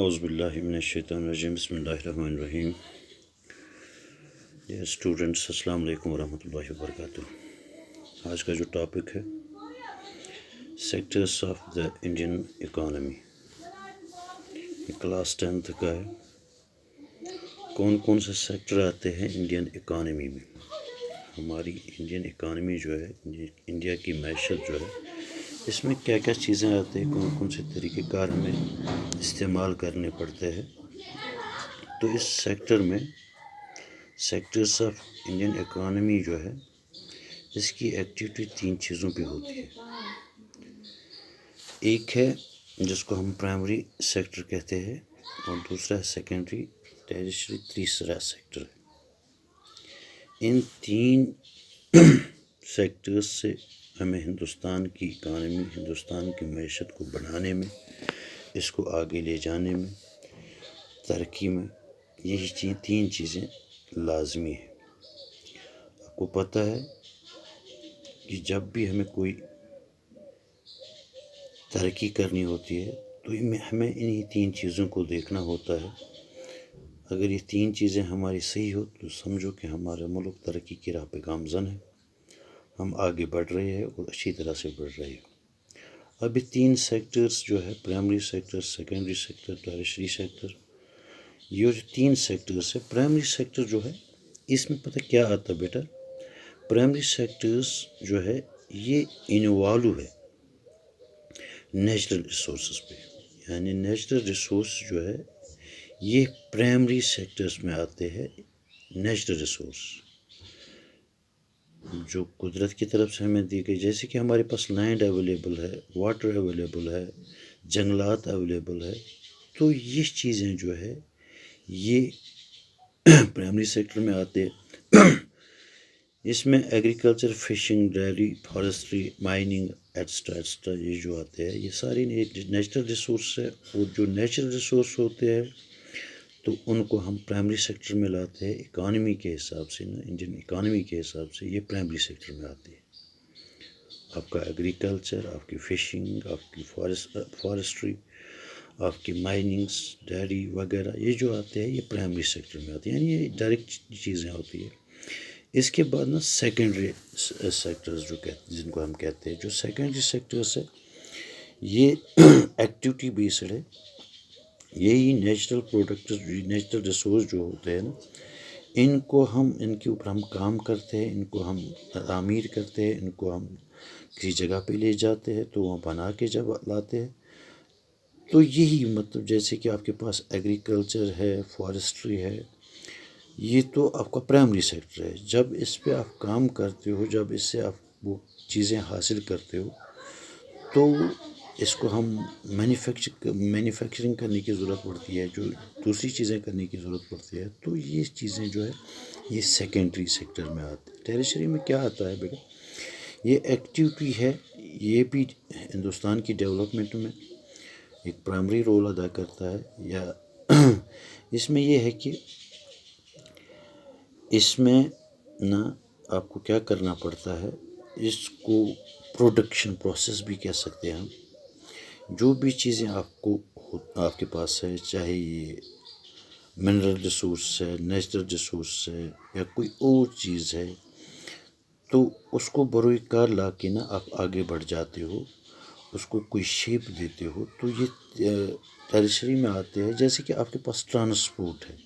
اعوذ باللہ من الشیطان الرجیم بسم اللہ الرحمن الرحیم. اسٹوڈنٹس السلام علیکم ورحمۃ اللہ وبرکاتہ. آج کا جو ٹاپک ہے sectors of the Indian economy, class 10th کا ہے. کون کون سے سیکٹر آتے ہیں انڈین اکانومی میں؟ ہماری انڈین اکانومی جو ہے، انڈیا کی معیشت جو ہے، اس میں کیا کیا چیزیں آتی ہیں، کون کون سے طریقہ کار ہمیں استعمال کرنے پڑتے ہیں. تو اس سیکٹر میں سیکٹرس آف انڈین اکانومی جو ہے، اس کی ایکٹیویٹی 3 چیزوں پہ ہوتی ہے. ایک ہے جس کو ہم پرائمری سیکٹر کہتے ہیں، اور دوسرا ہے سیکنڈری، ٹیرشری، تیسرا سیکٹر ہے. ان 3 سیکٹرز سے ہمیں ہندوستان کی اکانومی، ہندوستان کی معیشت کو بڑھانے میں، اس کو آگے لے جانے میں، ترقی میں، یہی 3 چیزیں لازمی ہیں. آپ کو پتہ ہے کہ جب بھی ہمیں کوئی ترقی کرنی ہوتی ہے تو ہمیں انہی 3 چیزوں کو دیکھنا ہوتا ہے. اگر یہ 3 چیزیں ہماری صحیح ہو تو سمجھو کہ ہمارا ملک ترقی کی راہ پہ گامزن ہے، ہم آگے بڑھ رہے ہیں اور اچھی طرح سے بڑھ رہے ہیں. اب یہ 3 سیکٹرز جو ہے، primary sector, secondary sector, ٹیرشری sector, یہ جو 3 سیکٹرز ہے، پرائمری سیکٹر جو ہے، اس میں پتہ کیا آتا بیٹا؟ پرائمری سیکٹرز جو ہے یہ انوالو ہے نیچرل ریسورسز پہ. یعنی نیچرل ریسورس جو ہے یہ پرائمری سیکٹرز میں آتے ہیں. نیچرل ریسورس جو قدرت کی طرف سے ہمیں دی گئی، جیسے کہ ہمارے پاس لینڈ اویلیبل ہے، واٹر اویلیبل ہے، جنگلات اویلیبل ہے، تو یہ چیزیں جو ہے یہ پرائمری سیکٹر میں آتے ہیں. اس میں agriculture, fishing, dairy, forestry, mining, etcetera etcetera, یہ جو آتے ہیں یہ ساری نیچرل ریسورس ہے. اور جو نیچرل ریسورس ہوتے ہیں تو ان کو ہم پرائمری سیکٹر میں لاتے ہیں. اکانومی کے حساب سے نا، انڈین اکانومی کے حساب سے یہ پرائمری سیکٹر میں آتی ہے. آپ کا ایگریکلچر، آپ کی فشنگ، آپ کی فارسٹری، آپ کی مائننگس، ڈیری وغیرہ، یہ جو آتے ہیں یہ پرائمری سیکٹر میں آتے ہیں. یعنی یہ ڈائریکٹ چیزیں ہوتی ہیں. اس کے بعد نا سیکنڈری سیکٹرز جو جن کو ہم کہتے ہیں، جو سیکنڈری سیکٹرز ہے یہ ایکٹیویٹی بیسڈ ہے. یہی نیچرل پروڈکٹس، نیچرل ریسورس جو ہوتے ہیں نا، ان کو ان کے اوپر ہم کام کرتے ہیں، ان کو ہم تعمیر کرتے ہیں، ان کو ہم کسی جگہ پہ لے جاتے ہیں تو وہاں بنا کے جب لاتے ہیں تو یہی مطلب جیسے کہ آپ کے پاس ایگریکلچر ہے، فارسٹری ہے، یہ تو آپ کا پرائمری سیکٹر ہے. جب اس پہ آپ کام کرتے ہو، جب اس سے آپ وہ چیزیں حاصل کرتے ہو تو اس کو ہم مینوفیکچرنگ کرنے کی ضرورت پڑتی ہے، جو دوسری چیزیں کرنے کی ضرورت پڑتی ہے، تو یہ چیزیں جو ہے یہ سیکنڈری سیکٹر میں آتی ہے. ٹیرشری میں کیا آتا ہے بیٹا؟ یہ ایکٹیویٹی ہے، یہ بھی ہندوستان کی ڈیولپمنٹ میں ایک پرائمری رول ادا کرتا ہے. یا اس میں یہ ہے کہ اس میں نا آپ کو کیا کرنا پڑتا ہے، اس کو پروڈکشن پروسیس بھی کہہ سکتے ہیں ہم. جو بھی چیزیں آپ کے پاس ہے، چاہے یہ منرل ریسورس ہے، نیچرل ریسورس ہے، یا کوئی اور چیز ہے، تو اس کو بروئے کار لا کے نا آپ آگے بڑھ جاتے ہو، اس کو کوئی شیپ دیتے ہو. تو یہ ٹیرشری میں آتے ہیں. جیسے کہ آپ کے پاس ٹرانسپورٹ ہے،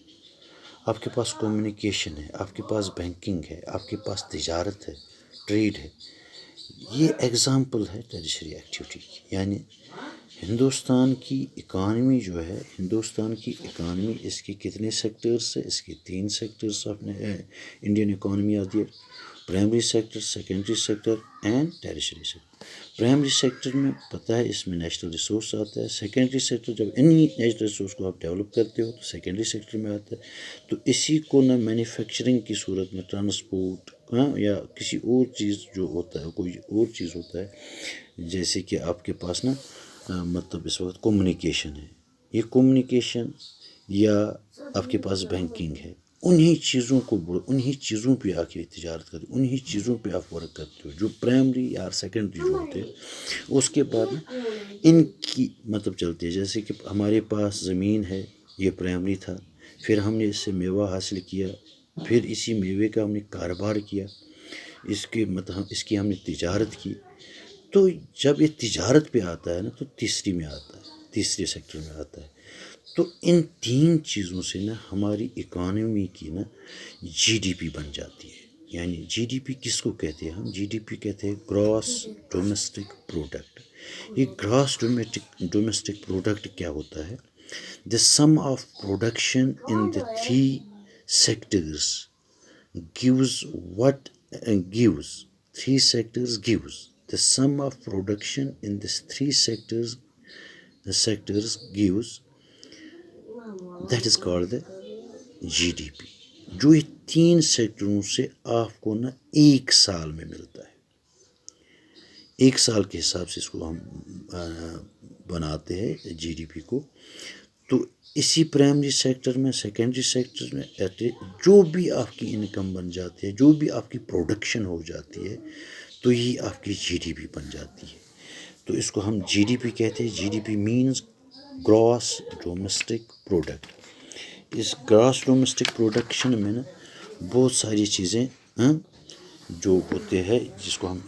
آپ کے پاس کمیونیکیشن ہے، آپ کے پاس بینکنگ ہے، آپ کے پاس تجارت ہے، ٹریڈ ہے. یہ ایگزامپل ہے ٹیرشری ایکٹیویٹی کی. یعنی ہندوستان کی اکانومی جو ہے، ہندوستان کی اکانومی، اس کی کتنے سیکٹرز ہیں؟ اس کی 3 سیکٹرز اپنے انڈین اکانومی آتی ہے: primary sector, secondary sector and ٹیرشری sector. Primary sector میں پتہ ہے اس میں نیچرل ریسورس آتا ہے. سیکنڈری سیکٹر جب انہی نیچرل ریسورس کو آپ ڈیولپ کرتے ہو تو سیکنڈری سیکٹر میں آتا ہے. تو اسی کو نہ مینوفیکچرنگ کی صورت میں ٹرانسپورٹ یا کسی اور چیز جو ہوتا ہے، کوئی اور چیز ہوتا ہے، جیسے کہ آپ کے پاس نا مطلب اس وقت کمیونیکیشن ہے، یہ کمیونیکیشن، یا آپ کے پاس بینکنگ ہے، انہی چیزوں کو انہی چیزوں پہ آ کے تجارت کرتے، انہی چیزوں پہ آپ ورک کرتے ہو جو پرائمری یا سیکنڈری جو ہوتے ہیں. اس کے بعد نا ان کی مطلب چلتی ہے، جیسے کہ ہمارے پاس زمین ہے، یہ پرائمری تھا، پھر ہم نے اس سے میوہ حاصل کیا، پھر اسی میوے کا ہم نے کاروبار کیا، اس کے مطلب اس کی ہم نے تجارت کی. تو جب یہ تجارت پہ آتا ہے نا تو تیسری میں آتا ہے، تیسرے سیکٹر میں آتا ہے. تو ان تین چیزوں سے نا ہماری اکانومی کی نا جی ڈی پی بن جاتی ہے. یعنی جی ڈی پی کس کو کہتے ہیں ہم؟ جی ڈی پی کہتے ہیں گراس ڈومیسٹک پروڈکٹ. یہ گراس ڈومیسٹک پروڈکٹ کیا ہوتا ہے؟ The sum of production in the three sectors gives what gives three sectors gives the sum of production in these three sectors, the sectors gives, that is called the G D P. جو یہ تین سیکٹروں سے آپ کو نا ایک سال میں ملتا ہے، ایک سال کے حساب سے اس کو ہم بناتے ہیں جی ڈی پی کو. تو اسی پرائمری سیکٹر میں، سیکنڈری سیکٹر میں جو بھی آپ کی انکم بن جاتی ہے، جو بھی آپ کی پروڈکشن ہو جاتی ہے، تو یہ آپ کی جی ڈی پی بن جاتی ہے. تو اس کو ہم جی ڈی پی کہتے ہیں. G D P means gross domestic product. اس گراس ڈومیسٹک پروڈکشن میں نا بہت ساری چیزیں جو ہوتے ہیں جس کو ہم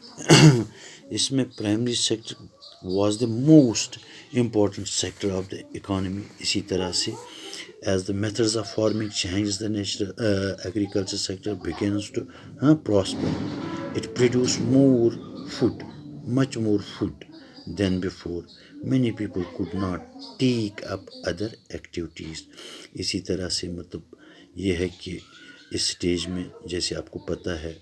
اس میں primary sector was the most important sector of the economy. اسی طرح سے as the methods of farming changes the natural agriculture sector begins to prosper. It produced more food, much more food than before. Many people could not take up other activities. اسی طرح سے مطلب یہ ہے کہ اس سٹیج میں جیسے آپ کو پتہ ہے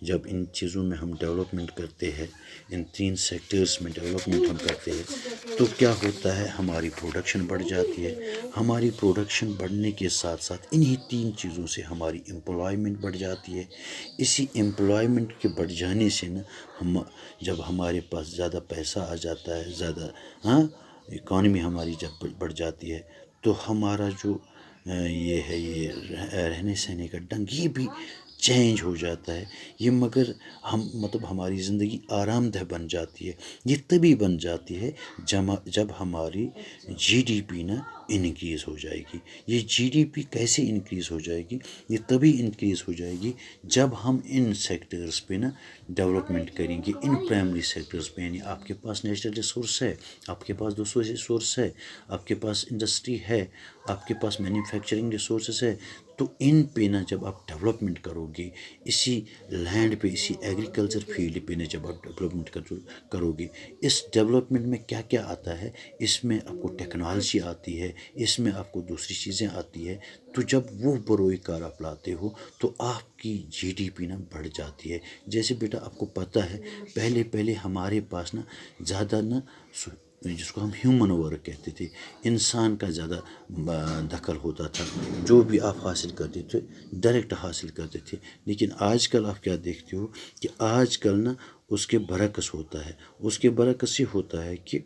جب ان چیزوں میں ہم ڈیولپمنٹ کرتے ہیں، ان تین سیکٹرز میں ڈیولپمنٹ ہم کرتے ہیں، تو کیا ہوتا ہے؟ ہماری پروڈکشن بڑھ جاتی ہے. ہماری پروڈکشن بڑھنے کے ساتھ ساتھ انہی تین چیزوں سے ہماری امپلائمنٹ بڑھ جاتی ہے. اسی امپلائمنٹ کے بڑھ جانے سے نا جب ہمارے پاس زیادہ پیسہ آ جاتا ہے، زیادہ اکانومی ہماری جب بڑھ جاتی ہے، تو ہمارا جو یہ ہے یہ رہنے سہنے کا ڈھنگ یہ بھی چینج ہو جاتا ہے. یہ مگر ہم مطلب ہماری زندگی آرام دہ بن جاتی ہے. یہ تبھی بن جاتی ہے جب ہماری جی ڈی پی نا انکریز ہو جائے گی. یہ جی ڈی پی کیسے انکریز ہو جائے گی؟ یہ تبھی انکریز ہو جائے گی جب ہم ان سیکٹرز پہ نا ڈیولپمنٹ کریں گے، ان پرائمری سیکٹرز پہ. یعنی آپ کے پاس نیچرل ریسورس ہے، آپ کے پاس دوسرے ریسورس ہے، آپ کے پاس انڈسٹری ہے، آپ کے پاس مینوفیکچرنگ ریسورسز ہے. تو ان پہ نا جب آپ ڈیولپمنٹ کرو گے، اسی لینڈ پہ، اسی ایگریکلچر فیلڈ پہ نا جب آپ ڈیولپمنٹ کرو گے، اس ڈیولپمنٹ میں کیا کیا آتا ہے؟ اس میں آپ کو ٹیکنالوجی آتی ہے، اس میں آپ کو دوسری چیزیں آتی ہے. تو جب وہ بروئے کار آپ لاتے ہو تو آپ کی جی ڈی پی نا بڑھ جاتی ہے. جیسے بیٹا آپ کو پتہ ہے پہلے ہمارے پاس نا زیادہ نا جس کو ہم ہیومن ورک کہتے تھے، انسان کا زیادہ دخل ہوتا تھا. جو بھی آپ حاصل کرتے تھے ڈائریکٹ حاصل کرتے تھے. لیکن آج کل آپ کیا دیکھتے ہو کہ آج کل نا اس کے برعکس ہوتا ہے. اس کے برعکس یہ ہوتا ہے کہ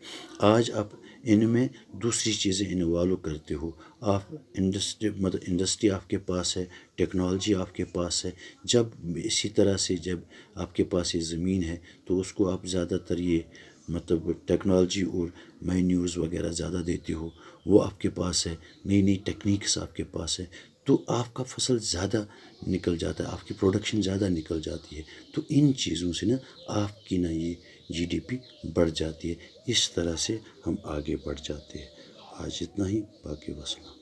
آج آپ ان میں دوسری چیزیں انوالو کرتے ہو. آپ انڈسٹری آپ کے پاس ہے، ٹیکنالوجی آپ کے پاس ہے. جب اسی طرح سے جب آپ کے پاس یہ زمین ہے تو اس کو آپ زیادہ تر یہ مطلب ٹیکنالوجی اور مینیوز وغیرہ زیادہ دیتے ہو، وہ آپ کے پاس ہے، نئی ٹیکنیکس آپ کے پاس ہے. تو آپ کا فصل زیادہ نکل جاتا ہے، آپ کی پروڈکشن زیادہ نکل جاتی ہے. تو ان چیزوں سے نا آپ کی نا یہ جی ڈی پی بڑھ جاتی ہے. اس طرح سے ہم آگے بڑھ جاتے ہیں. آج اتنا ہی، باقی وسلام.